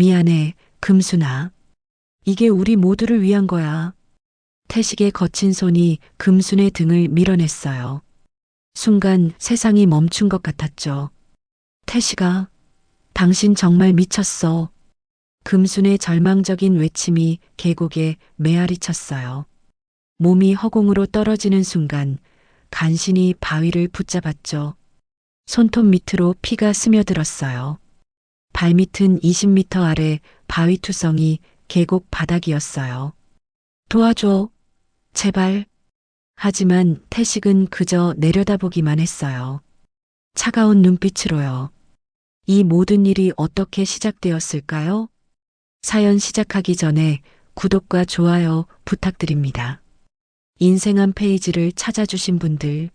미안해, 금순아. 이게 우리 모두를 위한 거야. 태식의 거친 손이 금순의 등을 밀어냈어요. 순간 세상이 멈춘 것 같았죠. 태식아, 당신 정말 미쳤어. 금순의 절망적인 외침이 계곡에 메아리 쳤어요. 몸이 허공으로 떨어지는 순간 간신히 바위를 붙잡았죠. 손톱 밑으로 피가 스며들었어요. 발밑은 20m 아래 바위 투성이 계곡 바닥이었어요. 도와줘. 제발. 하지만 태식은 그저 내려다보기만 했어요. 차가운 눈빛으로요. 이 모든 일이 어떻게 시작되었을까요? 사연 시작하기 전에 구독과 좋아요 부탁드립니다. 인생 한 페이지를 찾아주신 분들,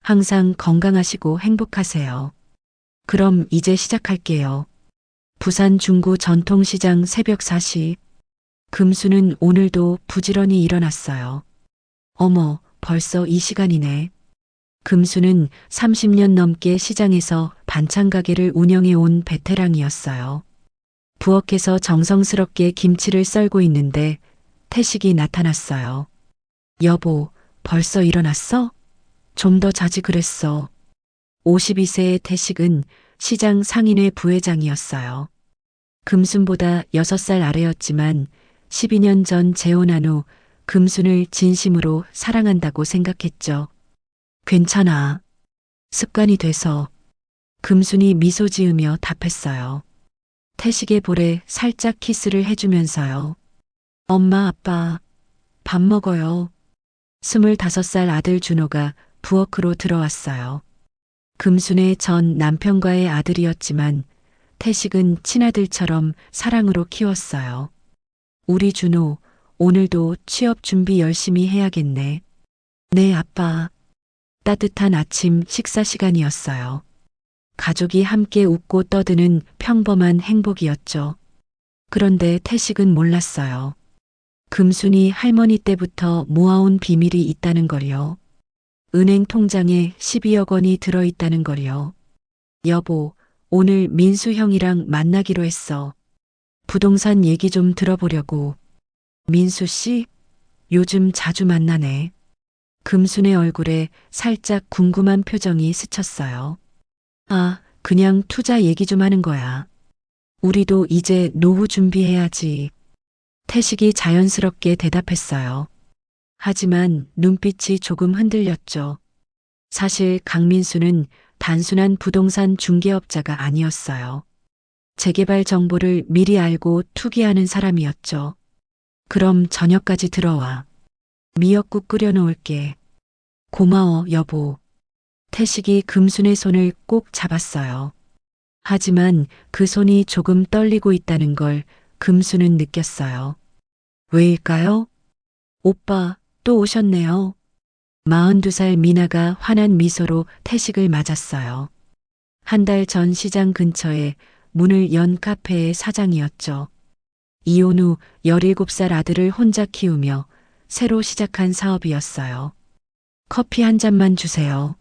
항상 건강하시고 행복하세요. 그럼 이제 시작할게요. 부산 중구 전통시장 새벽 4시. 금수는 오늘도 부지런히 일어났어요. 어머, 벌써 이 시간이네. 금수는 30년 넘게 시장에서 반찬 가게를 운영해 온 베테랑이었어요. 부엌에서 정성스럽게 김치를 썰고 있는데 태식이 나타났어요. 여보, 벌써 일어났어? 좀 더 자지 그랬어. 52세의 태식은 시장 상인회 부회장이었어요. 금순보다 6살 아래였지만 12년 전 재혼한 후 금순을 진심으로 사랑한다고 생각했죠. 괜찮아. 습관이 돼서. 금순이 미소 지으며 답했어요. 태식의 볼에 살짝 키스를 해주면서요. 엄마, 아빠, 밥 먹어요. 25살 아들 준호가 부엌으로 들어왔어요. 금순의 전 남편과의 아들이었지만 태식은 친아들처럼 사랑으로 키웠어요. 우리 준호, 오늘도 취업 준비 열심히 해야겠네. 네, 아빠. 따뜻한 아침 식사 시간이었어요. 가족이 함께 웃고 떠드는 평범한 행복이었죠. 그런데 태식은 몰랐어요. 금순이 할머니 때부터 모아온 비밀이 있다는 걸요. 은행 통장에 12억 원이 들어있다는 걸요. 여보, 오늘 민수 형이랑 만나기로 했어. 부동산 얘기 좀 들어보려고. 민수 씨? 요즘 자주 만나네. 금순의 얼굴에 살짝 궁금한 표정이 스쳤어요. 아, 그냥 투자 얘기 좀 하는 거야. 우리도 이제 노후 준비해야지. 태식이 자연스럽게 대답했어요. 하지만 눈빛이 조금 흔들렸죠. 사실 강민수는 단순한 부동산 중개업자가 아니었어요. 재개발 정보를 미리 알고 투기하는 사람이었죠. 그럼 저녁까지 들어와. 미역국 끓여놓을게. 고마워, 여보. 태식이 금순의 손을 꼭 잡았어요. 하지만 그 손이 조금 떨리고 있다는 걸 금순은 느꼈어요. 왜일까요? 오빠, 또 오셨네요. 42살 미나가 환한 미소로 태식을 맞았어요. 한 달 전 시장 근처에 문을 연 카페의 사장이었죠. 이혼 후 17살 아들을 혼자 키우며 새로 시작한 사업이었어요. 커피 한 잔만 주세요.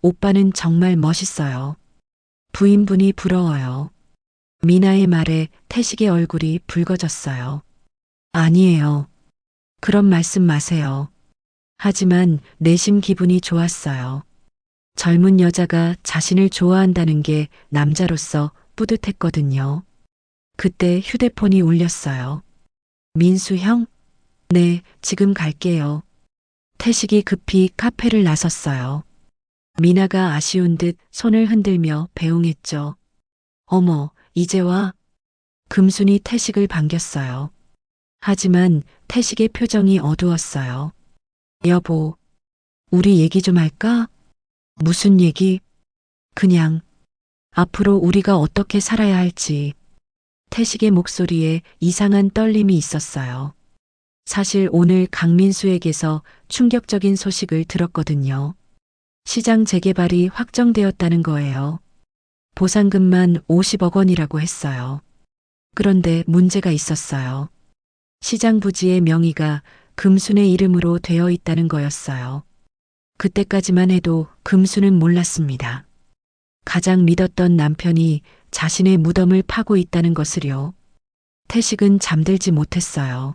오빠는 정말 멋있어요. 부인분이 부러워요. 미나의 말에 태식의 얼굴이 붉어졌어요. 아니에요. 그런 말씀 마세요. 하지만 내심 기분이 좋았어요. 젊은 여자가 자신을 좋아한다는 게 남자로서 뿌듯했거든요. 그때 휴대폰이 울렸어요. 민수 형? 네, 지금 갈게요. 태식이 급히 카페를 나섰어요. 미나가 아쉬운 듯 손을 흔들며 배웅했죠. 어머, 이제 와. 금순이 태식을 반겼어요. 하지만 태식의 표정이 어두웠어요. 여보, 우리 얘기 좀 할까? 무슨 얘기? 그냥 앞으로 우리가 어떻게 살아야 할지. 태식의 목소리에 이상한 떨림이 있었어요. 사실 오늘 강민수에게서 충격적인 소식을 들었거든요. 시장 재개발이 확정되었다는 거예요. 보상금만 50억 원이라고 했어요. 그런데 문제가 있었어요. 시장 부지의 명의가 금순의 이름으로 되어 있다는 거였어요. 그때까지만 해도 금순은 몰랐습니다. 가장 믿었던 남편이 자신의 무덤을 파고 있다는 것을요. 태식은 잠들지 못했어요.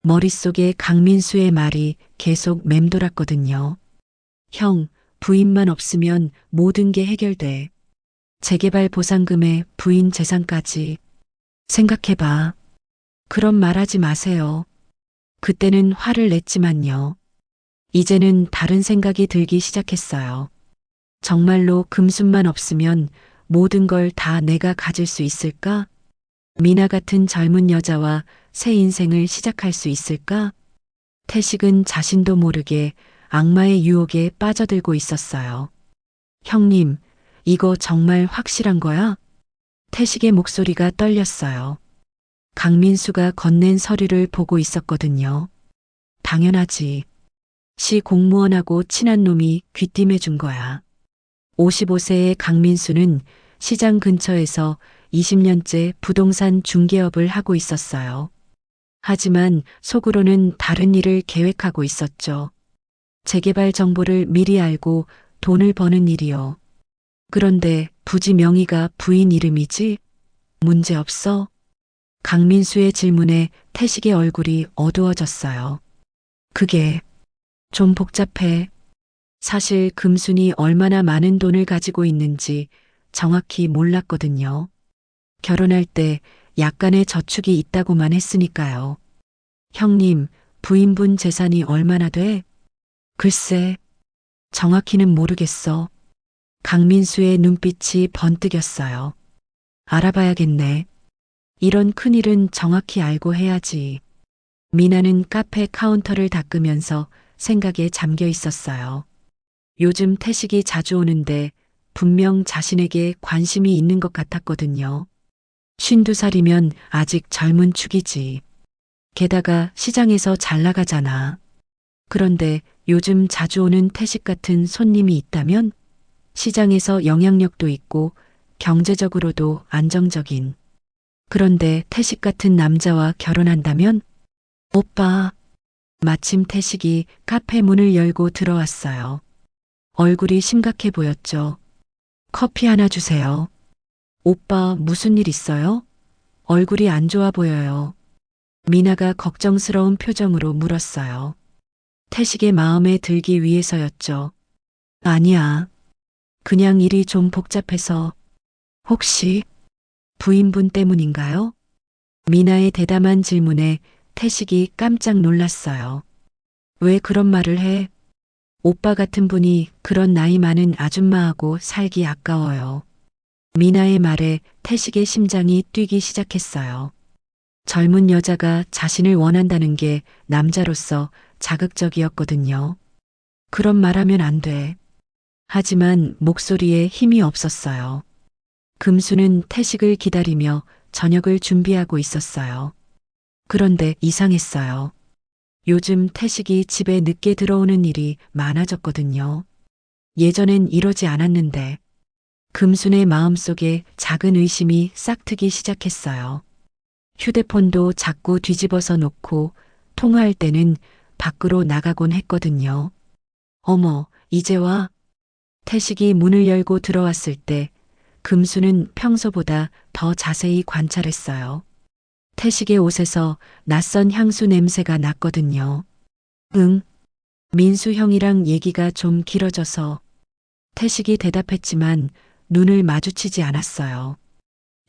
머릿속에 강민수의 말이 계속 맴돌았거든요. 형, 부인만 없으면 모든 게 해결돼. 재개발 보상금에 부인 재산까지. 생각해봐. 그런 말하지 마세요. 그때는 화를 냈지만요. 이제는 다른 생각이 들기 시작했어요. 정말로 금순만 없으면 모든 걸 다 내가 가질 수 있을까? 미나 같은 젊은 여자와 새 인생을 시작할 수 있을까? 태식은 자신도 모르게 악마의 유혹에 빠져들고 있었어요. 형님, 이거 정말 확실한 거야? 태식의 목소리가 떨렸어요. 강민수가 건넨 서류를 보고 있었거든요. 당연하지. 시 공무원하고 친한 놈이 귀띔해 준 거야. 55세의 강민수는 시장 근처에서 20년째 부동산 중개업을 하고 있었어요. 하지만 속으로는 다른 일을 계획하고 있었죠. 재개발 정보를 미리 알고 돈을 버는 일이요. 그런데 부지 명의가 부인 이름이지? 문제 없어? 강민수의 질문에 태식의 얼굴이 어두워졌어요. 그게 좀 복잡해. 사실 금순이 얼마나 많은 돈을 가지고 있는지 정확히 몰랐거든요. 결혼할 때 약간의 저축이 있다고만 했으니까요. 형님, 부인분 재산이 얼마나 돼? 글쎄, 정확히는 모르겠어. 강민수의 눈빛이 번뜩였어요. 알아봐야겠네. 이런 큰일은 정확히 알고 해야지. 미나는 카페 카운터를 닦으면서 생각에 잠겨 있었어요. 요즘 태식이 자주 오는데 분명 자신에게 관심이 있는 것 같았거든요. 52살이면 아직 젊은 축이지. 게다가 시장에서 잘 나가잖아. 그런데 요즘 자주 오는 태식 같은 손님이 있다면 시장에서 영향력도 있고 경제적으로도 안정적인. 그런데 태식 같은 남자와 결혼한다면? 오빠. 마침 태식이 카페 문을 열고 들어왔어요. 얼굴이 심각해 보였죠. 커피 하나 주세요. 오빠 무슨 일 있어요? 얼굴이 안 좋아 보여요. 미나가 걱정스러운 표정으로 물었어요. 태식의 마음에 들기 위해서였죠. 아니야. 그냥 일이 좀 복잡해서. 혹시 부인분 때문인가요? 미나의 대담한 질문에 태식이 깜짝 놀랐어요. 왜 그런 말을 해? 오빠 같은 분이 그런 나이 많은 아줌마하고 살기 아까워요. 미나의 말에 태식의 심장이 뛰기 시작했어요. 젊은 여자가 자신을 원한다는 게 남자로서 자극적이었거든요. 그런 말하면 안 돼. 하지만 목소리에 힘이 없었어요. 금수는 태식을 기다리며 저녁을 준비하고 있었어요. 그런데 이상했어요. 요즘 태식이 집에 늦게 들어오는 일이 많아졌거든요. 예전엔 이러지 않았는데 금순의 마음속에 작은 의심이 싹트기 시작했어요. 휴대폰도 자꾸 뒤집어서 놓고 통화할 때는 밖으로 나가곤 했거든요. 어머, 이제 와. 태식이 문을 열고 들어왔을 때 금수는 평소보다 더 자세히 관찰했어요. 태식의 옷에서 낯선 향수 냄새가 났거든요. 응. 민수 형이랑 얘기가 좀 길어져서. 태식이 대답했지만 눈을 마주치지 않았어요.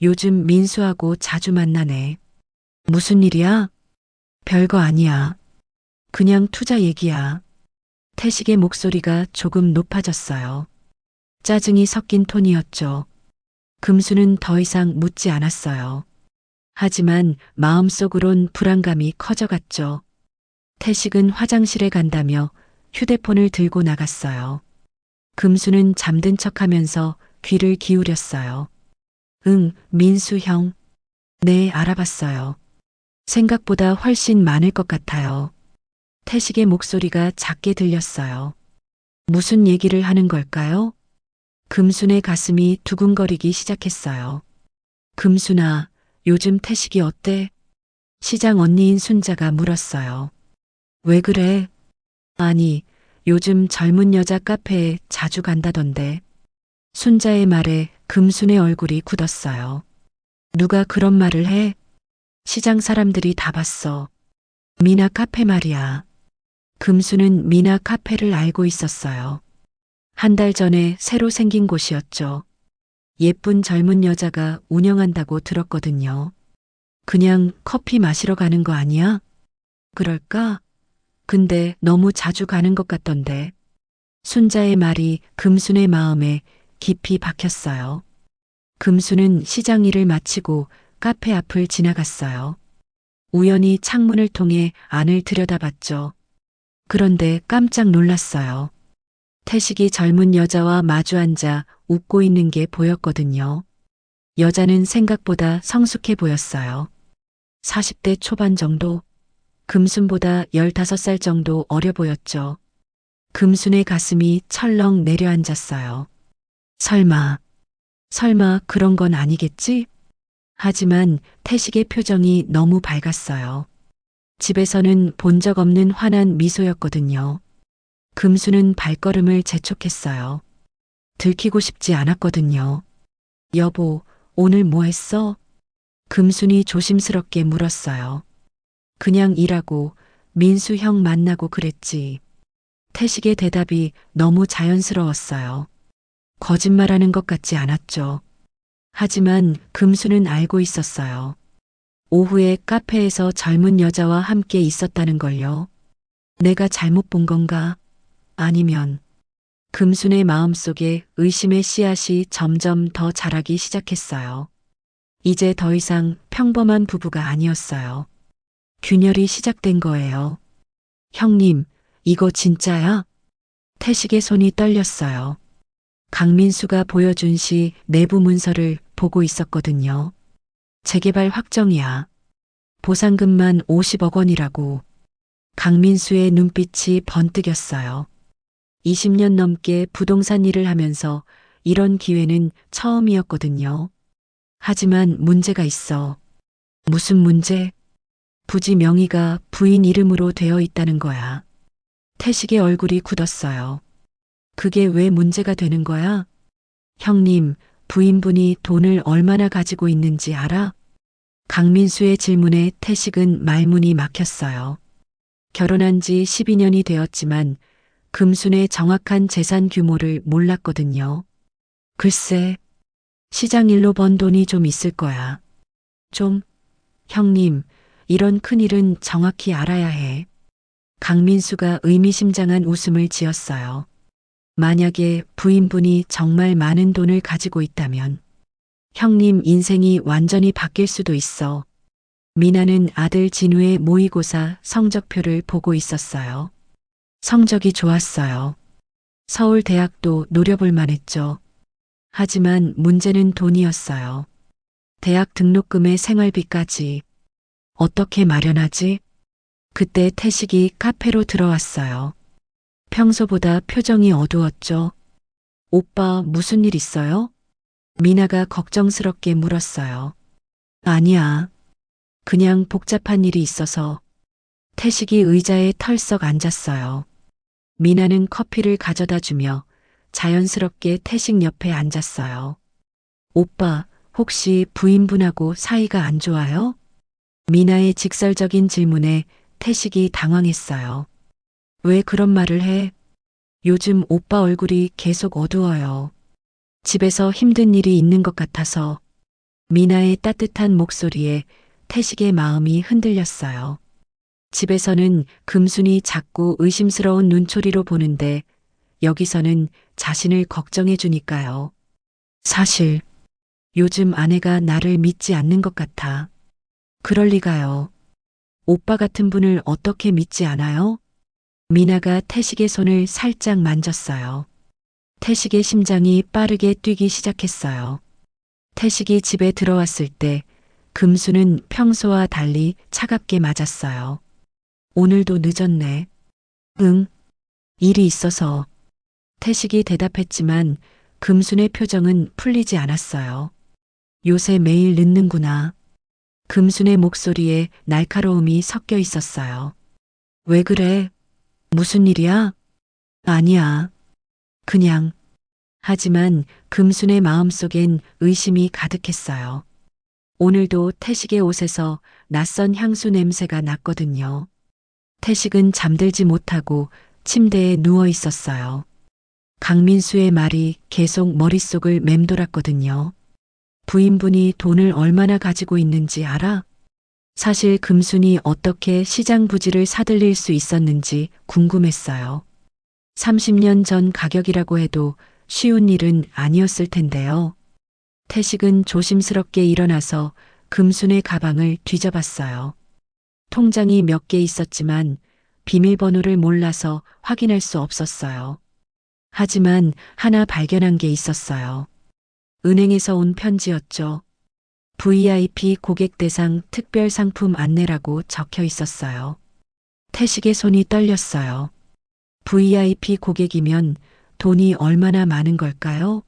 요즘 민수하고 자주 만나네. 무슨 일이야? 별거 아니야. 그냥 투자 얘기야. 태식의 목소리가 조금 높아졌어요. 짜증이 섞인 톤이었죠. 금수는 더 이상 묻지 않았어요. 하지만 마음속으론 불안감이 커져갔죠. 태식은 화장실에 간다며 휴대폰을 들고 나갔어요. 금수는 잠든 척하면서 귀를 기울였어요. 응, 민수 형. 네, 알아봤어요. 생각보다 훨씬 많을 것 같아요. 태식의 목소리가 작게 들렸어요. 무슨 얘기를 하는 걸까요? 금순의 가슴이 두근거리기 시작했어요. 금순아, 요즘 태식이 어때? 시장 언니인 순자가 물었어요. 왜 그래? 아니, 요즘 젊은 여자 카페에 자주 간다던데. 순자의 말에 금순의 얼굴이 굳었어요. 누가 그런 말을 해? 시장 사람들이 다 봤어. 미나 카페 말이야. 금수는 미나 카페를 알고 있었어요. 한 달 전에 새로 생긴 곳이었죠. 예쁜 젊은 여자가 운영한다고 들었거든요. 그냥 커피 마시러 가는 거 아니야? 그럴까? 근데 너무 자주 가는 것 같던데. 순자의 말이 금순의 마음에 깊이 박혔어요. 금수는 시장 일을 마치고 카페 앞을 지나갔어요. 우연히 창문을 통해 안을 들여다봤죠. 그런데 깜짝 놀랐어요. 태식이 젊은 여자와 마주 앉아 웃고 있는 게 보였거든요. 여자는 생각보다 성숙해 보였어요. 40대 초반 정도? 금순보다 15살 정도 어려 보였죠. 금순의 가슴이 철렁 내려앉았어요. 설마 그런 건 아니겠지? 하지만 태식의 표정이 너무 밝았어요. 집에서는 본 적 없는 환한 미소였거든요. 금수는 발걸음을 재촉했어요. 들키고 싶지 않았거든요. 여보, 오늘 뭐 했어? 금순이 조심스럽게 물었어요. 그냥 일하고 민수 형 만나고 그랬지. 태식의 대답이 너무 자연스러웠어요. 거짓말하는 것 같지 않았죠. 하지만 금수는 알고 있었어요. 오후에 카페에서 젊은 여자와 함께 있었다는 걸요. 내가 잘못 본 건가? 아니면 금순의 마음속에 의심의 씨앗이 점점 더 자라기 시작했어요. 이제 더 이상 평범한 부부가 아니었어요. 균열이 시작된 거예요. 형님, 이거 진짜야? 태식의 손이 떨렸어요. 강민수가 보여준 시 내부 문서를 보고 있었거든요. 재개발 확정이야. 보상금만 50억 원이라고. 강민수의 눈빛이 번뜩였어요. 20년 넘게 부동산 일을 하면서 이런 기회는 처음이었거든요. 하지만 문제가 있어. 무슨 문제? 부지 명의가 부인 이름으로 되어 있다는 거야. 태식의 얼굴이 굳었어요. 그게 왜 문제가 되는 거야? 형님, 부인분이 돈을 얼마나 가지고 있는지 알아? 강민수의 질문에 태식은 말문이 막혔어요. 결혼한 지 12년이 되었지만 금순의 정확한 재산 규모를 몰랐거든요. 글쎄, 시장 일로 번 돈이 좀 있을 거야. 좀, 형님, 이런 큰일은 정확히 알아야 해. 강민수가 의미심장한 웃음을 지었어요. 만약에 부인분이 정말 많은 돈을 가지고 있다면 형님 인생이 완전히 바뀔 수도 있어. 미나는 아들 진우의 모의고사 성적표를 보고 있었어요. 성적이 좋았어요. 서울대학도 노려볼 만했죠. 하지만 문제는 돈이었어요. 대학 등록금에 생활비까지. 어떻게 마련하지? 그때 태식이 카페로 들어왔어요. 평소보다 표정이 어두웠죠. 오빠 무슨 일 있어요? 미나가 걱정스럽게 물었어요. 아니야. 그냥 복잡한 일이 있어서. 태식이 의자에 털썩 앉았어요. 미나는 커피를 가져다 주며 자연스럽게 태식 옆에 앉았어요. 오빠, 혹시 부인분하고 사이가 안 좋아요? 미나의 직설적인 질문에 태식이 당황했어요. 왜 그런 말을 해? 요즘 오빠 얼굴이 계속 어두워요. 집에서 힘든 일이 있는 것 같아서. 미나의 따뜻한 목소리에 태식의 마음이 흔들렸어요. 집에서는 금순이 자꾸 의심스러운 눈초리로 보는데 여기서는 자신을 걱정해 주니까요. 사실 요즘 아내가 나를 믿지 않는 것 같아. 그럴 리가요. 오빠 같은 분을 어떻게 믿지 않아요? 미나가 태식의 손을 살짝 만졌어요. 태식의 심장이 빠르게 뛰기 시작했어요. 태식이 집에 들어왔을 때 금수는 평소와 달리 차갑게 맞았어요. 오늘도 늦었네. 응, 일이 있어서. 태식이 대답했지만 금순의 표정은 풀리지 않았어요. 요새 매일 늦는구나. 금순의 목소리에 날카로움이 섞여 있었어요. 왜 그래? 무슨 일이야? 아니야. 그냥. 하지만 금순의 마음속엔 의심이 가득했어요. 오늘도 태식의 옷에서 낯선 향수 냄새가 났거든요. 태식은 잠들지 못하고 침대에 누워 있었어요. 강민수의 말이 계속 머릿속을 맴돌았거든요. 부인분이 돈을 얼마나 가지고 있는지 알아? 사실 금순이 어떻게 시장 부지를 사들릴 수 있었는지 궁금했어요. 30년 전 가격이라고 해도 쉬운 일은 아니었을 텐데요. 태식은 조심스럽게 일어나서 금순의 가방을 뒤져봤어요. 통장이 몇 개 있었지만 비밀번호를 몰라서 확인할 수 없었어요. 하지만 하나 발견한 게 있었어요. 은행에서 온 편지였죠. VIP 고객 대상 특별 상품 안내라고 적혀 있었어요. 태식의 손이 떨렸어요. VIP 고객이면 돈이 얼마나 많은 걸까요?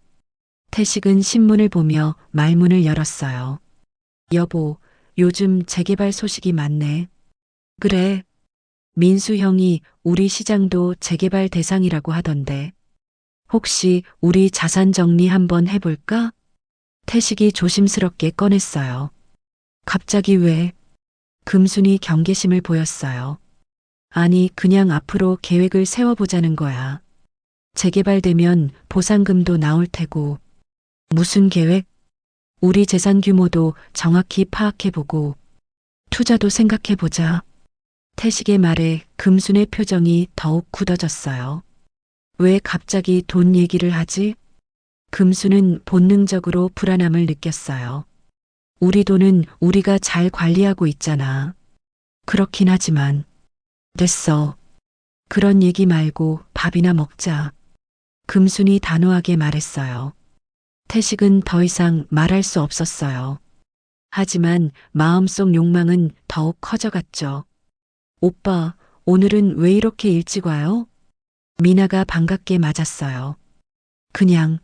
태식은 신문을 보며 말문을 열었어요. 여보, 요즘 재개발 소식이 많네. 그래. 민수 형이 우리 시장도 재개발 대상이라고 하던데. 혹시 우리 자산 정리 한번 해볼까? 태식이 조심스럽게 꺼냈어요. 갑자기 왜? 금순이 경계심을 보였어요. 아니, 그냥 앞으로 계획을 세워보자는 거야. 재개발되면 보상금도 나올 테고. 무슨 계획? 우리 재산 규모도 정확히 파악해보고 투자도 생각해보자. 태식의 말에 금순의 표정이 더욱 굳어졌어요. 왜 갑자기 돈 얘기를 하지? 금순은 본능적으로 불안함을 느꼈어요. 우리 돈은 우리가 잘 관리하고 있잖아. 그렇긴 하지만. 됐어. 그런 얘기 말고 밥이나 먹자. 금순이 단호하게 말했어요. 태식은 더 이상 말할 수 없었어요. 하지만 마음속 욕망은 더욱 커져갔죠. 오빠, 오늘은 왜 이렇게 일찍 와요? 미나가 반갑게 맞았어요. 그냥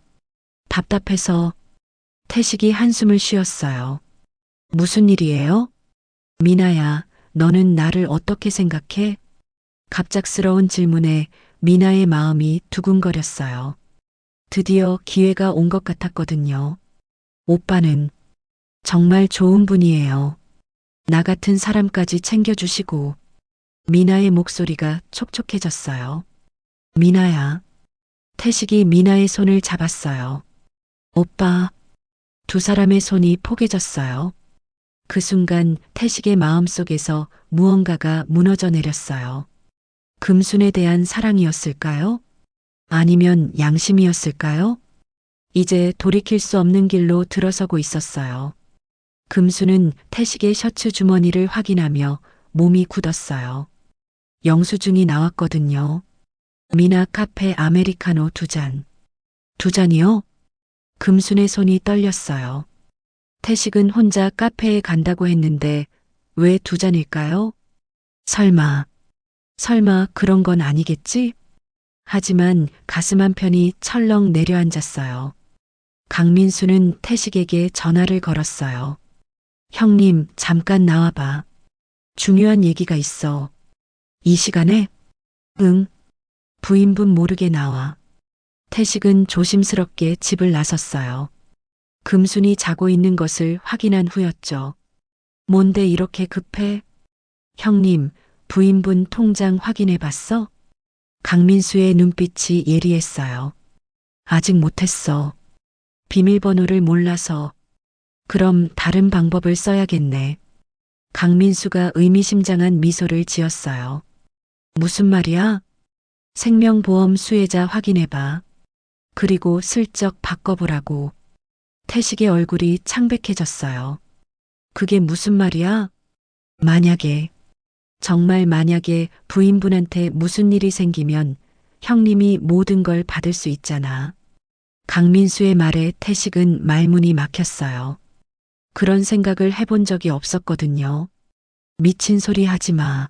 답답해서. 태식이 한숨을 쉬었어요. 무슨 일이에요? 미나야, 너는 나를 어떻게 생각해? 갑작스러운 질문에 미나의 마음이 두근거렸어요. 드디어 기회가 온 것 같았거든요. 오빠는 정말 좋은 분이에요. 나 같은 사람까지 챙겨주시고. 미나의 목소리가 촉촉해졌어요. 미나야. 태식이 미나의 손을 잡았어요. 오빠. 두 사람의 손이 포개졌어요. 그 순간 태식의 마음속에서 무언가가 무너져 내렸어요. 금순에 대한 사랑이었을까요? 아니면 양심이었을까요? 이제 돌이킬 수 없는 길로 들어서고 있었어요. 금순은 태식의 셔츠 주머니를 확인하며 몸이 굳었어요. 영수증이 나왔거든요. 미나 카페 아메리카노 2잔. 2잔이요? 금순의 손이 떨렸어요. 태식은 혼자 카페에 간다고 했는데 왜 2잔일까요? 설마 그런 건 아니겠지? 하지만 가슴 한편이 철렁 내려앉았어요. 강민수는 태식에게 전화를 걸었어요. 형님, 잠깐 나와봐. 중요한 얘기가 있어. 이 시간에? 응. 부인분 모르게 나와. 태식은 조심스럽게 집을 나섰어요. 금순이 자고 있는 것을 확인한 후였죠. 뭔데 이렇게 급해? 형님, 부인분 통장 확인해 봤어? 강민수의 눈빛이 예리했어요. 아직 못했어. 비밀번호를 몰라서. 그럼 다른 방법을 써야겠네. 강민수가 의미심장한 미소를 지었어요. 무슨 말이야? 생명보험 수혜자 확인해봐. 그리고 슬쩍 바꿔보라고. 태식의 얼굴이 창백해졌어요. 그게 무슨 말이야? 만약에, 정말 만약에 부인분한테 무슨 일이 생기면 형님이 모든 걸 받을 수 있잖아. 강민수의 말에 태식은 말문이 막혔어요. 그런 생각을 해본 적이 없었거든요. 미친 소리 하지 마.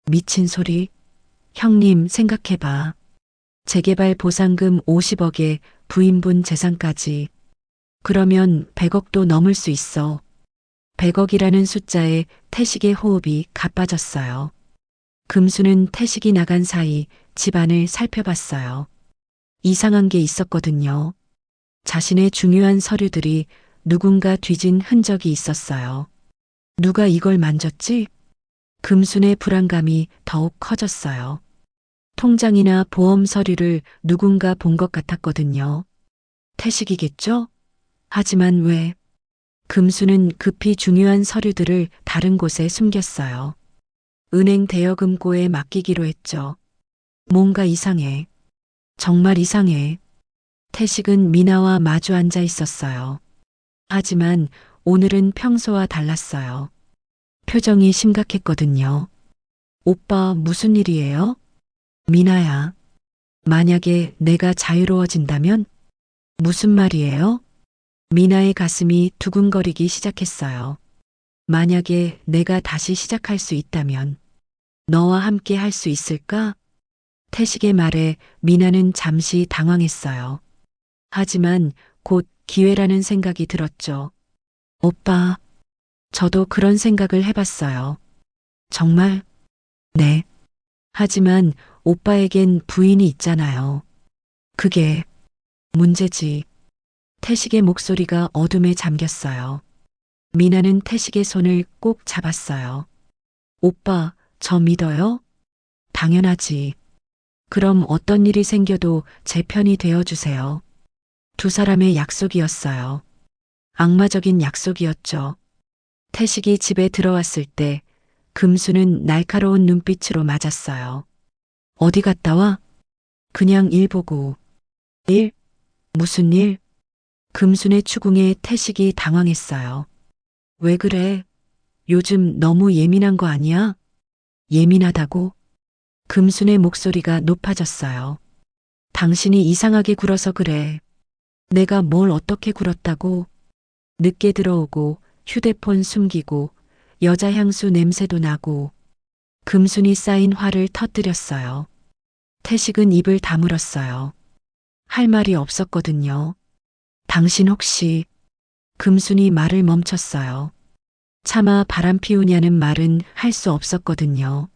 미친 소리? 형님 생각해봐. 재개발 보상금 50억에 부인분 재산까지. 그러면 100억도 넘을 수 있어. 100억이라는 숫자에 태식의 호흡이 가빠졌어요. 금수는 태식이 나간 사이 집안을 살펴봤어요. 이상한 게 있었거든요. 자신의 중요한 서류들이 누군가 뒤진 흔적이 있었어요. 누가 이걸 만졌지? 금순의 불안감이 더욱 커졌어요. 통장이나 보험 서류를 누군가 본 것 같았거든요. 태식이겠죠? 하지만 왜? 금수는 급히 중요한 서류들을 다른 곳에 숨겼어요. 은행 대여금고에 맡기기로 했죠. 뭔가 이상해. 정말 이상해. 태식은 미나와 마주 앉아 있었어요. 하지만 오늘은 평소와 달랐어요. 표정이 심각했거든요. 오빠 무슨 일이에요? 미나야. 만약에 내가 자유로워진다면? 무슨 말이에요? 미나의 가슴이 두근거리기 시작했어요. 만약에 내가 다시 시작할 수 있다면 너와 함께 할 수 있을까? 태식의 말에 미나는 잠시 당황했어요. 하지만 곧 기회라는 생각이 들었죠. 오빠, 저도 그런 생각을 해봤어요. 정말? 네. 하지만 오빠에겐 부인이 있잖아요. 그게 문제지. 태식의 목소리가 어둠에 잠겼어요. 미나는 태식의 손을 꼭 잡았어요. 오빠, 저 믿어요? 당연하지. 그럼 어떤 일이 생겨도 제 편이 되어주세요. 두 사람의 약속이었어요. 악마적인 약속이었죠. 태식이 집에 들어왔을 때 금수는 날카로운 눈빛으로 맞았어요. 어디 갔다 와? 그냥 일 보고. 일? 무슨 일? 금순의 추궁에 태식이 당황했어요. 왜 그래? 요즘 너무 예민한 거 아니야? 예민하다고? 금순의 목소리가 높아졌어요. 당신이 이상하게 굴어서 그래. 내가 뭘 어떻게 굴었다고? 늦게 들어오고 휴대폰 숨기고 여자 향수 냄새도 나고. 금순이 쌓인 화를 터뜨렸어요. 태식은 입을 다물었어요. 할 말이 없었거든요. 당신 혹시 금순이 말을 멈췄어요. 차마 바람 피우냐는 말은 할 수 없었거든요.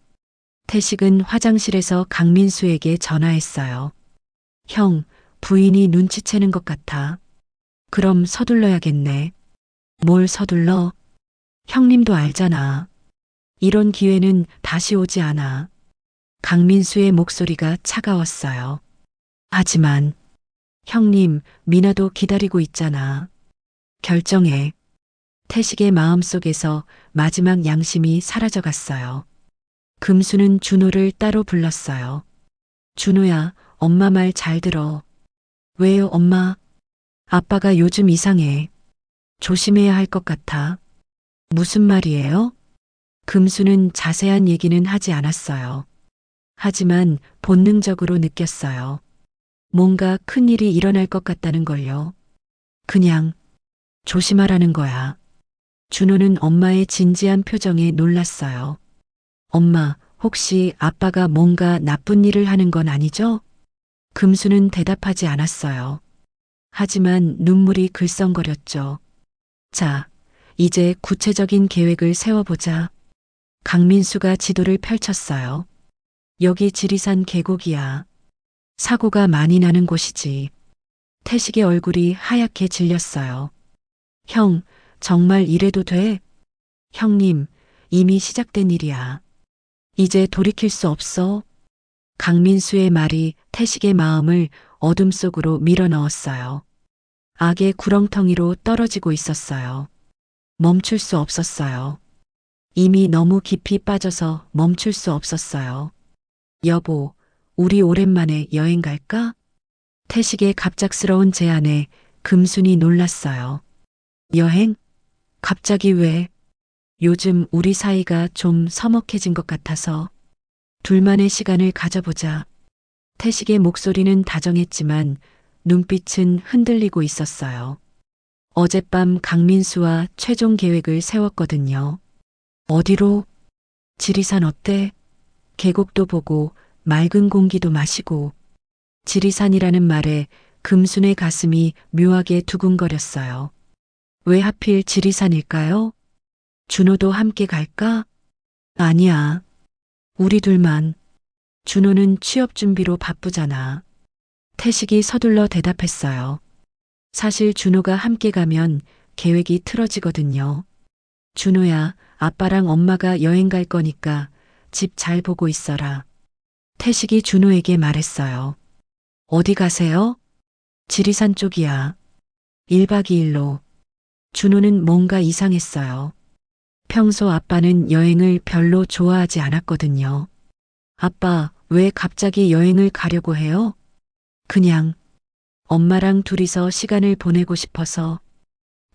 태식은 화장실에서 강민수에게 전화했어요. 형, 부인이 눈치채는 것 같아. 그럼 서둘러야겠네. 뭘 서둘러? 형님도 알잖아. 이런 기회는 다시 오지 않아. 강민수의 목소리가 차가웠어요. 하지만 형님, 미나도 기다리고 있잖아. 결정해. 태식의 마음속에서 마지막 양심이 사라져갔어요. 금수는 준호를 따로 불렀어요. 준호야, 엄마 말 잘 들어. 왜요, 엄마? 아빠가 요즘 이상해. 조심해야 할 것 같아. 무슨 말이에요? 금수는 자세한 얘기는 하지 않았어요. 하지만 본능적으로 느꼈어요. 뭔가 큰일이 일어날 것 같다는 걸요. 그냥 조심하라는 거야. 준호는 엄마의 진지한 표정에 놀랐어요. 엄마, 혹시 아빠가 뭔가 나쁜 일을 하는 건 아니죠? 금수는 대답하지 않았어요. 하지만 눈물이 글썽거렸죠. 자, 이제 구체적인 계획을 세워보자. 강민수가 지도를 펼쳤어요. 여기 지리산 계곡이야. 사고가 많이 나는 곳이지. 태식의 얼굴이 하얗게 질렸어요. 형, 정말 이래도 돼? 형님, 이미 시작된 일이야. 이제 돌이킬 수 없어. 강민수의 말이 태식의 마음을 어둠 속으로 밀어넣었어요. 악의 구렁텅이로 떨어지고 있었어요. 멈출 수 없었어요. 이미 너무 깊이 빠져서 멈출 수 없었어요. 여보, 우리 오랜만에 여행 갈까? 태식의 갑작스러운 제안에 금순이 놀랐어요. 여행? 갑자기 왜? 요즘 우리 사이가 좀 서먹해진 것 같아서 둘만의 시간을 가져보자. 태식의 목소리는 다정했지만 눈빛은 흔들리고 있었어요. 어젯밤 강민수와 최종 계획을 세웠거든요. 어디로? 지리산 어때? 계곡도 보고 맑은 공기도 마시고. 지리산이라는 말에 금순의 가슴이 묘하게 두근거렸어요. 왜 하필 지리산일까요? 준호도 함께 갈까? 아니야. 우리 둘만. 준호는 취업 준비로 바쁘잖아. 태식이 서둘러 대답했어요. 사실 준호가 함께 가면 계획이 틀어지거든요. 준호야, 아빠랑 엄마가 여행 갈 거니까 집 잘 보고 있어라. 태식이 준호에게 말했어요. 어디 가세요? 지리산 쪽이야. 1박 2일로. 준호는 뭔가 이상했어요. 평소 아빠는 여행을 별로 좋아하지 않았거든요. 아빠, 왜 갑자기 여행을 가려고 해요? 그냥 엄마랑 둘이서 시간을 보내고 싶어서.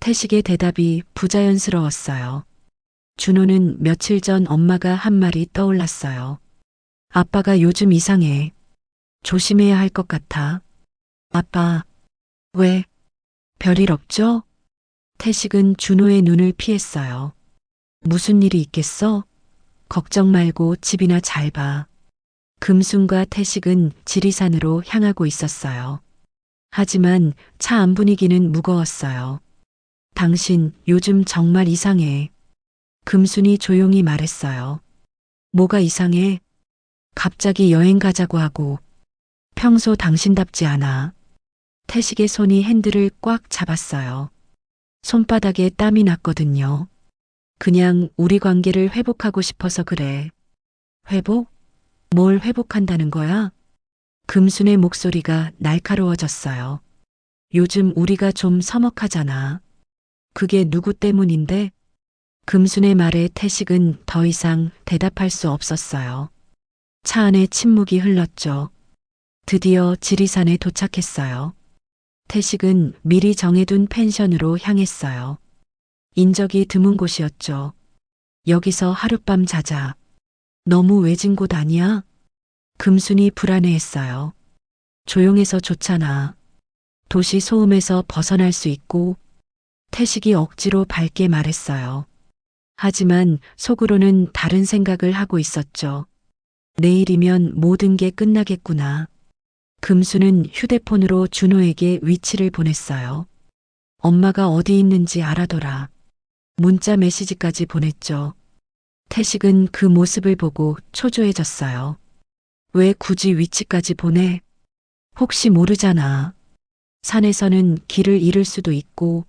태식의 대답이 부자연스러웠어요. 준호는 며칠 전 엄마가 한 말이 떠올랐어요. 아빠가 요즘 이상해. 조심해야 할 것 같아. 아빠, 왜? 별일 없죠? 태식은 준호의 눈을 피했어요. 무슨 일이 있겠어? 걱정 말고 집이나 잘 봐. 금순과 태식은 지리산으로 향하고 있었어요. 하지만 차 안 분위기는 무거웠어요. 당신 요즘 정말 이상해. 금순이 조용히 말했어요. 뭐가 이상해? 갑자기 여행 가자고 하고. 평소 당신답지 않아. 태식의 손이 핸들을 꽉 잡았어요. 손바닥에 땀이 났거든요. 그냥 우리 관계를 회복하고 싶어서 그래. 회복? 뭘 회복한다는 거야? 금순의 목소리가 날카로워졌어요. 요즘 우리가 좀 서먹하잖아. 그게 누구 때문인데? 금순의 말에 태식은 더 이상 대답할 수 없었어요. 차 안에 침묵이 흘렀죠. 드디어 지리산에 도착했어요. 태식은 미리 정해둔 펜션으로 향했어요. 인적이 드문 곳이었죠. 여기서 하룻밤 자자. 너무 외진 곳 아니야? 금순이 불안해했어요. 조용해서 좋잖아. 도시 소음에서 벗어날 수 있고. 태식이 억지로 밝게 말했어요. 하지만 속으로는 다른 생각을 하고 있었죠. 내일이면 모든 게 끝나겠구나. 금수는 휴대폰으로 준호에게 위치를 보냈어요. 엄마가 어디 있는지 알아둬라. 문자 메시지까지 보냈죠. 태식은 그 모습을 보고 초조해졌어요. 왜 굳이 위치까지 보내? 혹시 모르잖아. 산에서는 길을 잃을 수도 있고.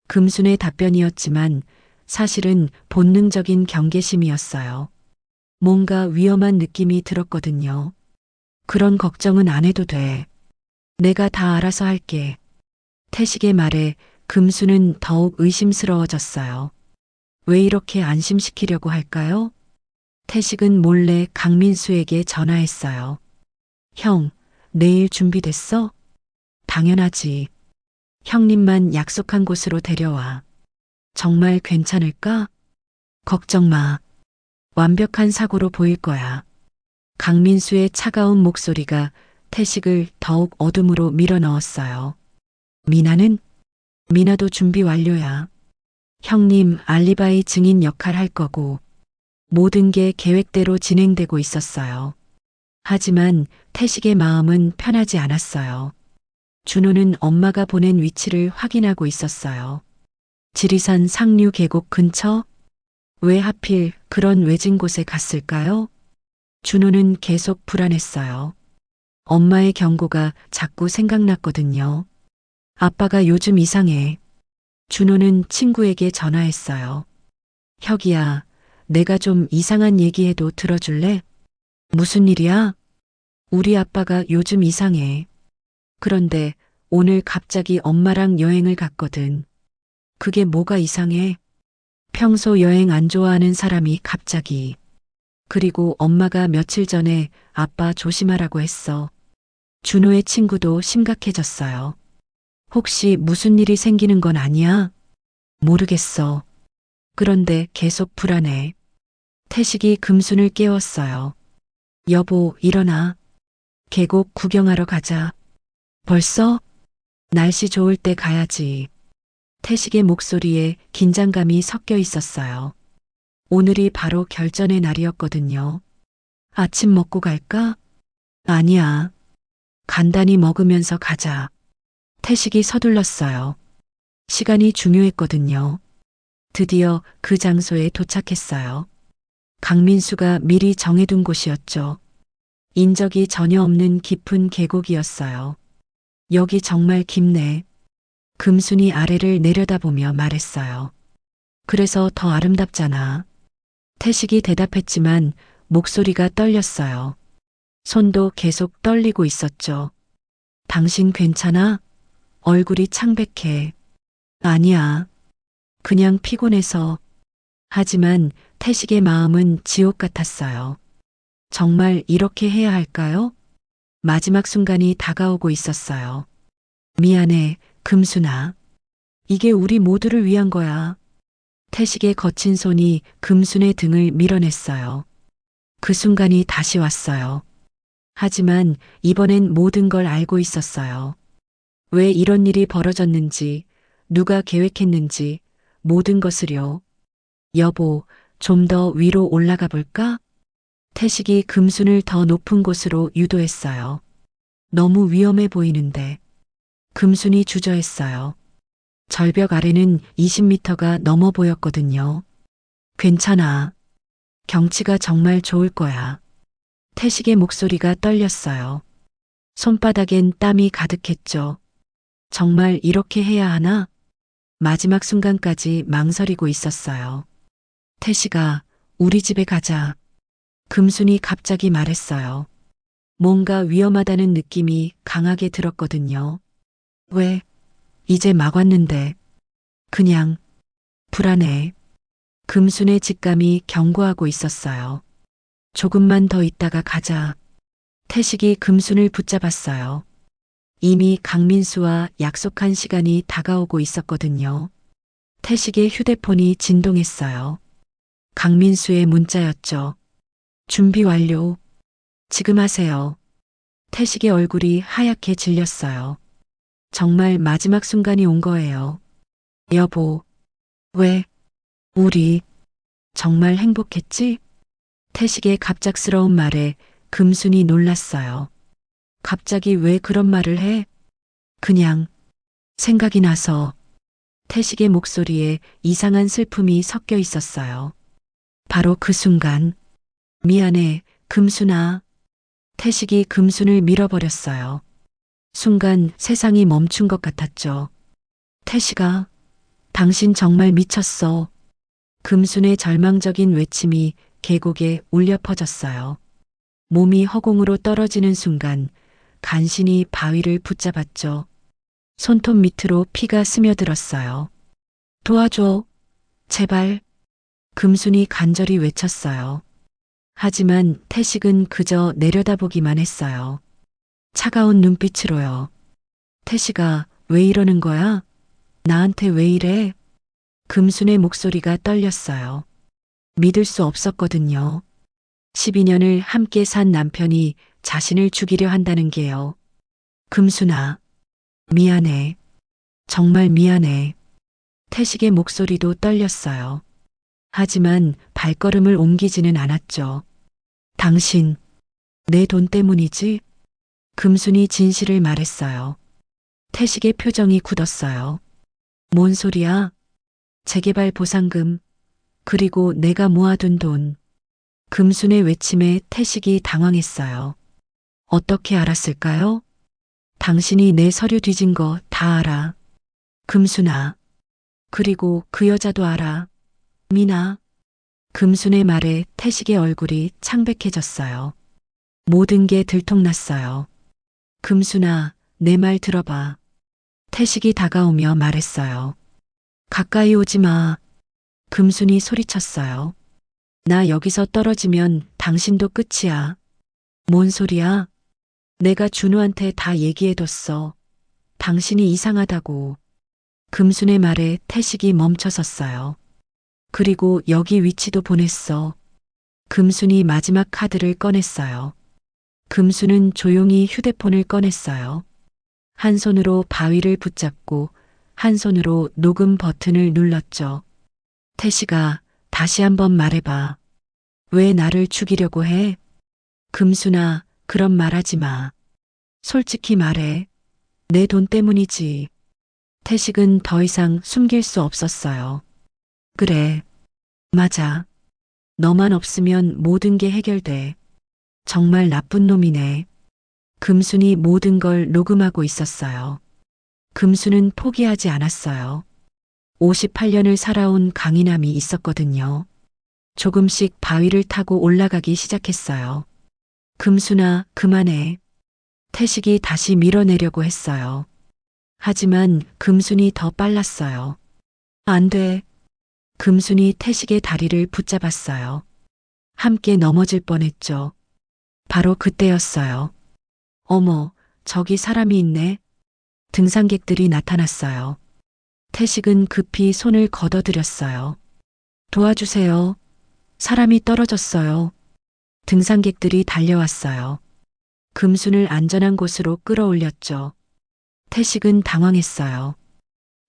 금순의 답변이었지만 사실은 본능적인 경계심이었어요. 뭔가 위험한 느낌이 들었거든요. 그런 걱정은 안 해도 돼. 내가 다 알아서 할게. 태식의 말에 금수는 더욱 의심스러워졌어요. 왜 이렇게 안심시키려고 할까요? 태식은 몰래 강민수에게 전화했어요. 형, 내일 준비됐어? 당연하지. 형님만 약속한 곳으로 데려와. 정말 괜찮을까? 걱정 마. 완벽한 사고로 보일 거야. 강민수의 차가운 목소리가 태식을 더욱 어둠으로 밀어넣었어요. 미나는? 미나도 준비 완료야. 형님 알리바이 증인 역할 할 거고. 모든 게 계획대로 진행되고 있었어요. 하지만 태식의 마음은 편하지 않았어요. 준호는 엄마가 보낸 위치를 확인하고 있었어요. 지리산 상류 계곡 근처? 왜 하필 그런 외진 곳에 갔을까요? 준호는 계속 불안했어요. 엄마의 경고가 자꾸 생각났거든요. 아빠가 요즘 이상해. 준호는 친구에게 전화했어요. 혁이야, 내가 좀 이상한 얘기해도 들어줄래? 무슨 일이야? 우리 아빠가 요즘 이상해. 그런데 오늘 갑자기 엄마랑 여행을 갔거든. 그게 뭐가 이상해? 평소 여행 안 좋아하는 사람이 갑자기. 그리고 엄마가 며칠 전에 아빠 조심하라고 했어. 준호의 친구도 심각해졌어요. 혹시 무슨 일이 생기는 건 아니야? 모르겠어. 그런데 계속 불안해. 태식이 금순을 깨웠어요. 여보, 일어나. 계곡 구경하러 가자. 벌써? 날씨 좋을 때 가야지. 태식의 목소리에 긴장감이 섞여 있었어요. 오늘이 바로 결전의 날이었거든요. 아침 먹고 갈까? 아니야. 간단히 먹으면서 가자. 태식이 서둘렀어요. 시간이 중요했거든요. 드디어 그 장소에 도착했어요. 강민수가 미리 정해둔 곳이었죠. 인적이 전혀 없는 깊은 계곡이었어요. 여기 정말 깊네. 금순이 아래를 내려다보며 말했어요. 그래서 더 아름답잖아. 태식이 대답했지만 목소리가 떨렸어요. 손도 계속 떨리고 있었죠. 당신 괜찮아? 얼굴이 창백해. 아니야. 그냥 피곤해서. 하지만 태식의 마음은 지옥 같았어요. 정말 이렇게 해야 할까요? 마지막 순간이 다가오고 있었어요. 미안해, 금순아. 이게 우리 모두를 위한 거야. 태식의 거친 손이 금순의 등을 밀어냈어요. 그 순간이 다시 왔어요. 하지만 이번엔 모든 걸 알고 있었어요. 왜 이런 일이 벌어졌는지, 누가 계획했는지, 모든 것을요. 여보, 좀 더 위로 올라가 볼까? 태식이 금순을 더 높은 곳으로 유도했어요. 너무 위험해 보이는데. 금순이 주저했어요. 절벽 아래는 20m가 넘어 보였거든요. 괜찮아. 경치가 정말 좋을 거야. 태식의 목소리가 떨렸어요. 손바닥엔 땀이 가득했죠. 정말 이렇게 해야 하나? 마지막 순간까지 망설이고 있었어요. 태식아, 우리 집에 가자. 금순이 갑자기 말했어요. 뭔가 위험하다는 느낌이 강하게 들었거든요. 왜? 이제 막 왔는데. 그냥 불안해. 금순의 직감이 경고하고 있었어요. 조금만 더 있다가 가자. 태식이 금순을 붙잡았어요. 이미 강민수와 약속한 시간이 다가오고 있었거든요. 태식의 휴대폰이 진동했어요. 강민수의 문자였죠. 준비 완료. 지금 하세요. 태식의 얼굴이 하얗게 질렸어요. 정말 마지막 순간이 온 거예요. 여보, 왜? 우리 정말 행복했지? 태식의 갑작스러운 말에 금순이 놀랐어요. 갑자기 왜 그런 말을 해? 그냥 생각이 나서. 태식의 목소리에 이상한 슬픔이 섞여 있었어요. 바로 그 순간, 미안해, 금순아. 태식이 금순을 밀어버렸어요. 순간 세상이 멈춘 것 같았죠. 태식아, 당신 정말 미쳤어. 금순의 절망적인 외침이 계곡에 울려 퍼졌어요. 몸이 허공으로 떨어지는 순간 간신히 바위를 붙잡았죠. 손톱 밑으로 피가 스며들었어요. 도와줘. 제발. 금순이 간절히 외쳤어요. 하지만 태식은 그저 내려다보기만 했어요. 차가운 눈빛으로요. 태식아, 왜 이러는 거야? 나한테 왜 이래? 금순의 목소리가 떨렸어요. 믿을 수 없었거든요. 12년을 함께 산 남편이 자신을 죽이려 한다는 게요. 금순아, 미안해. 정말 미안해. 태식의 목소리도 떨렸어요. 하지만 발걸음을 옮기지는 않았죠. 당신, 내 돈 때문이지? 금순이 진실을 말했어요. 태식의 표정이 굳었어요. 뭔 소리야? 재개발 보상금, 그리고 내가 모아둔 돈. 금순의 외침에 태식이 당황했어요. 어떻게 알았을까요? 당신이 내 서류 뒤진 거 다 알아. 금순아. 그리고 그 여자도 알아. 미나. 금순의 말에 태식의 얼굴이 창백해졌어요. 모든 게 들통났어요. 금순아, 내 말 들어봐. 태식이 다가오며 말했어요. 가까이 오지 마. 금순이 소리쳤어요. 나 여기서 떨어지면 당신도 끝이야. 뭔 소리야? 내가 준우한테 다 얘기해뒀어. 당신이 이상하다고. 금순의 말에 태식이 멈춰섰어요. 그리고 여기 위치도 보냈어. 금순이 마지막 카드를 꺼냈어요. 금순은 조용히 휴대폰을 꺼냈어요. 한 손으로 바위를 붙잡고 한 손으로 녹음 버튼을 눌렀죠. 태식아, 다시 한번 말해봐. 왜 나를 죽이려고 해? 금순아, 그런 말하지 마. 솔직히 말해. 내 돈 때문이지. 태식은 더 이상 숨길 수 없었어요. 그래. 맞아. 너만 없으면 모든 게 해결돼. 정말 나쁜 놈이네. 금순이 모든 걸 녹음하고 있었어요. 금수는 포기하지 않았어요. 58년을 살아온 강인함이 있었거든요. 조금씩 바위를 타고 올라가기 시작했어요. 금수나 그만해. 태식이 다시 밀어내려고 했어요. 하지만 금순이 더 빨랐어요. 안 돼. 금순이 태식의 다리를 붙잡았어요. 함께 넘어질 뻔했죠. 바로 그때였어요. 어머, 저기 사람이 있네. 등산객들이 나타났어요. 태식은 급히 손을 걷어들였어요. 도와주세요. 사람이 떨어졌어요. 등산객들이 달려왔어요. 금순을 안전한 곳으로 끌어올렸죠. 태식은 당황했어요.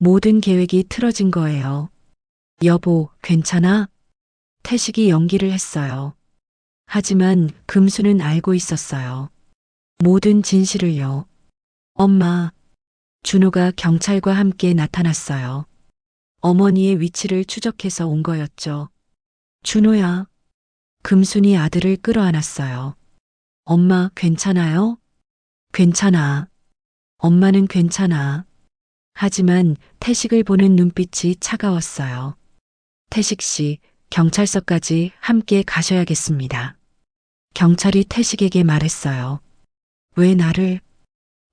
모든 계획이 틀어진 거예요. 여보, 괜찮아? 태식이 연기를 했어요. 하지만 금수는 알고 있었어요. 모든 진실을요. 엄마, 준호가 경찰과 함께 나타났어요. 어머니의 위치를 추적해서 온 거였죠. 준호야. 금순이 아들을 끌어안았어요. 엄마, 괜찮아요? 괜찮아. 엄마는 괜찮아. 하지만 태식을 보는 눈빛이 차가웠어요. 태식 씨, 경찰서까지 함께 가셔야겠습니다. 경찰이 태식에게 말했어요. 왜 나를?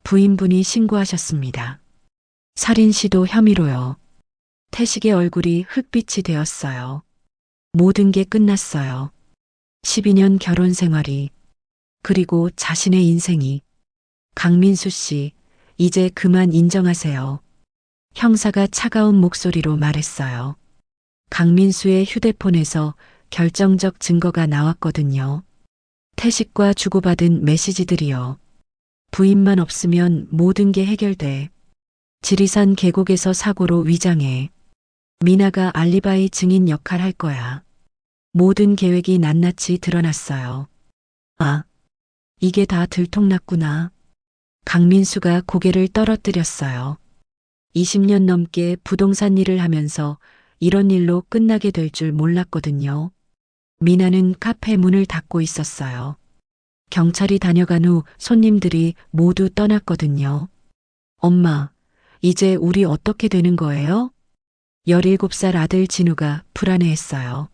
부인분이 신고하셨습니다. 살인 시도 혐의로요. 태식의 얼굴이 흙빛이 되었어요. 모든 게 끝났어요. 12년 결혼 생활이, 그리고 자신의 인생이. 강민수 씨, 이제 그만 인정하세요. 형사가 차가운 목소리로 말했어요. 강민수의 휴대폰에서 결정적 증거가 나왔거든요. 태식과 주고받은 메시지들이요. 부인만 없으면 모든 게 해결돼. 지리산 계곡에서 사고로 위장해. 미나가 알리바이 증인 역할 할 거야. 모든 계획이 낱낱이 드러났어요. 아, 이게 다 들통났구나. 강민수가 고개를 떨어뜨렸어요. 20년 넘게 부동산 일을 하면서 이런 일로 끝나게 될 줄 몰랐거든요. 미나는 카페 문을 닫고 있었어요. 경찰이 다녀간 후 손님들이 모두 떠났거든요. 엄마, 이제 우리 어떻게 되는 거예요? 17살 아들 진우가 불안해했어요.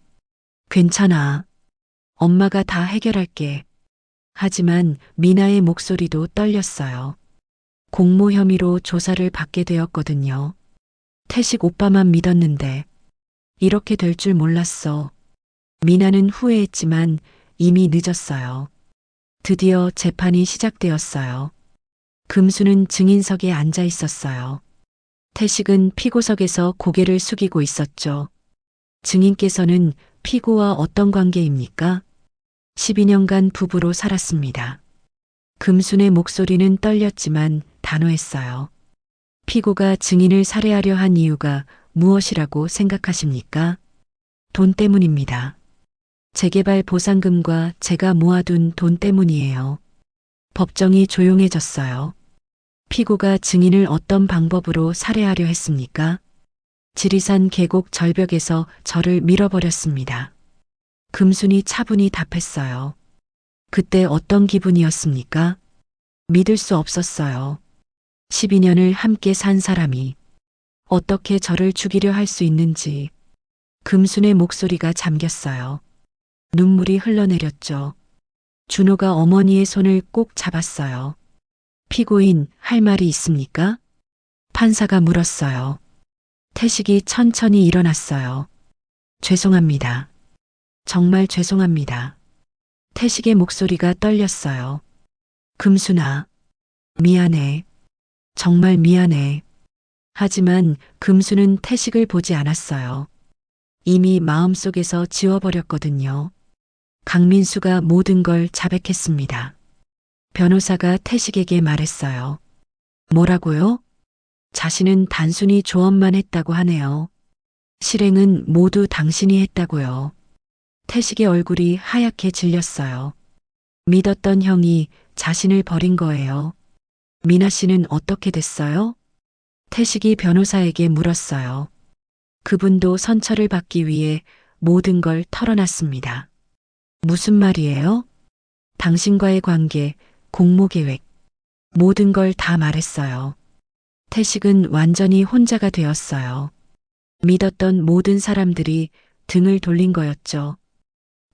괜찮아. 엄마가 다 해결할게. 하지만 미나의 목소리도 떨렸어요. 공모 혐의로 조사를 받게 되었거든요. 태식 오빠만 믿었는데 이렇게 될 줄 몰랐어. 미나는 후회했지만 이미 늦었어요. 드디어 재판이 시작되었어요. 금수는 증인석에 앉아 있었어요. 태식은 피고석에서 고개를 숙이고 있었죠. 증인께서는 피고와 어떤 관계입니까? 12년간 부부로 살았습니다. 금순의 목소리는 떨렸지만 단호했어요. 피고가 증인을 살해하려 한 이유가 무엇이라고 생각하십니까? 돈 때문입니다. 재개발 보상금과 제가 모아둔 돈 때문이에요. 법정이 조용해졌어요. 피고가 증인을 어떤 방법으로 살해하려 했습니까? 지리산 계곡 절벽에서 저를 밀어버렸습니다. 금순이 차분히 답했어요. 그때 어떤 기분이었습니까? 믿을 수 없었어요. 12년을 함께 산 사람이 어떻게 저를 죽이려 할 수 있는지. 금순의 목소리가 잠겼어요. 눈물이 흘러내렸죠. 준호가 어머니의 손을 꼭 잡았어요. 피고인, 할 말이 있습니까? 판사가 물었어요. 태식이 천천히 일어났어요. 죄송합니다. 정말 죄송합니다. 태식의 목소리가 떨렸어요. 금순아, 미안해. 정말 미안해. 하지만 금수는 태식을 보지 않았어요. 이미 마음속에서 지워버렸거든요. 강민수가 모든 걸 자백했습니다. 변호사가 태식에게 말했어요. 뭐라고요? 자신은 단순히 조언만 했다고 하네요. 실행은 모두 당신이 했다고요. 태식의 얼굴이 하얗게 질렸어요. 믿었던 형이 자신을 버린 거예요. 미나 씨는 어떻게 됐어요? 태식이 변호사에게 물었어요. 그분도 선처를 받기 위해 모든 걸 털어놨습니다. 무슨 말이에요? 당신과의 관계, 공모 계획, 모든 걸 다 말했어요. 태식은 완전히 혼자가 되었어요. 믿었던 모든 사람들이 등을 돌린 거였죠.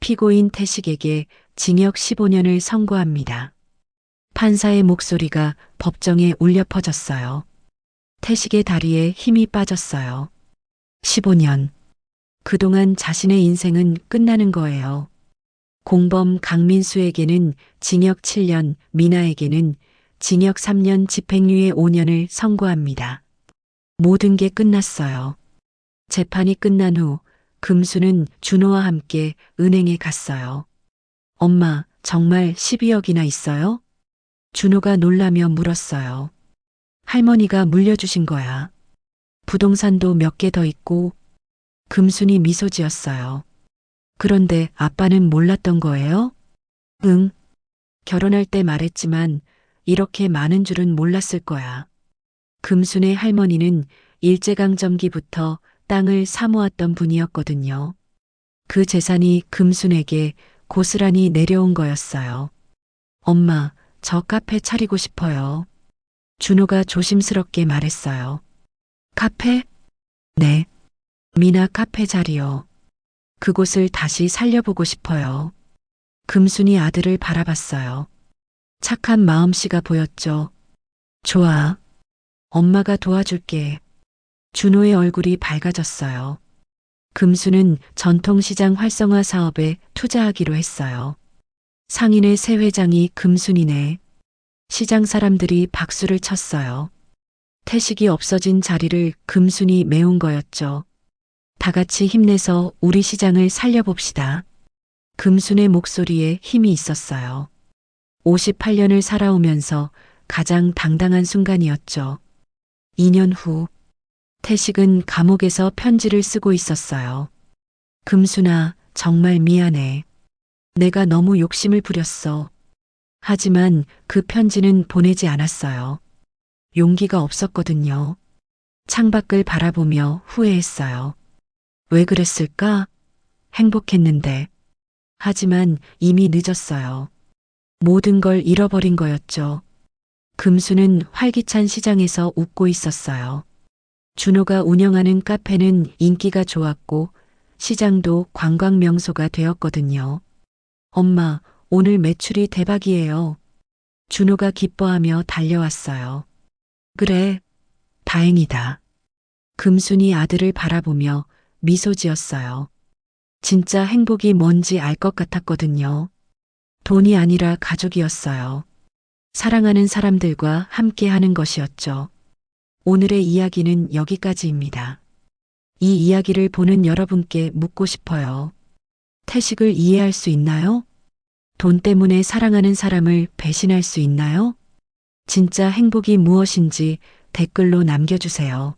피고인 태식에게 징역 15년을 선고합니다. 판사의 목소리가 법정에 울려 퍼졌어요. 태식의 다리에 힘이 빠졌어요. 15년. 그동안 자신의 인생은 끝나는 거예요. 공범 강민수에게는 징역 7년, 미나에게는 징역 3년 집행유예 5년을 선고합니다. 모든 게 끝났어요. 재판이 끝난 후 금수는 준호와 함께 은행에 갔어요. 엄마, 정말 12억이나 있어요? 준호가 놀라며 물었어요. 할머니가 물려주신 거야. 부동산도 몇 개 더 있고. 금순이 미소 지었어요. 그런데 아빠는 몰랐던 거예요? 응. 결혼할 때 말했지만 이렇게 많은 줄은 몰랐을 거야. 금순의 할머니는 일제강점기부터 땅을 사모았던 분이었거든요. 그 재산이 금순에게 고스란히 내려온 거였어요. 엄마, 저 카페 차리고 싶어요. 준호가 조심스럽게 말했어요. 카페? 네. 미나 카페 자리요. 그곳을 다시 살려보고 싶어요. 금순이 아들을 바라봤어요. 착한 마음씨가 보였죠. 좋아. 엄마가 도와줄게. 준호의 얼굴이 밝아졌어요. 금수는 전통시장 활성화 사업에 투자하기로 했어요. 상인의 새 회장이 금순이네. 시장 사람들이 박수를 쳤어요. 태식이 없어진 자리를 금순이 메운 거였죠. 다 같이 힘내서 우리 시장을 살려봅시다. 금순의 목소리에 힘이 있었어요. 58년을 살아오면서 가장 당당한 순간이었죠. 2년 후, 태식은 감옥에서 편지를 쓰고 있었어요. 금순아, 정말 미안해. 내가 너무 욕심을 부렸어. 하지만 그 편지는 보내지 않았어요. 용기가 없었거든요. 창밖을 바라보며 후회했어요. 왜 그랬을까? 행복했는데. 하지만 이미 늦었어요. 모든 걸 잃어버린 거였죠. 금수는 활기찬 시장에서 웃고 있었어요. 준호가 운영하는 카페는 인기가 좋았고 시장도 관광 명소가 되었거든요. 엄마, 오늘 매출이 대박이에요. 준호가 기뻐하며 달려왔어요. 그래, 다행이다. 금순이 아들을 바라보며 미소 지었어요. 진짜 행복이 뭔지 알 것 같았거든요. 돈이 아니라 가족이었어요. 사랑하는 사람들과 함께 하는 것이었죠. 오늘의 이야기는 여기까지입니다. 이 이야기를 보는 여러분께 묻고 싶어요. 태식을 이해할 수 있나요? 돈 때문에 사랑하는 사람을 배신할 수 있나요? 진짜 행복이 무엇인지 댓글로 남겨주세요.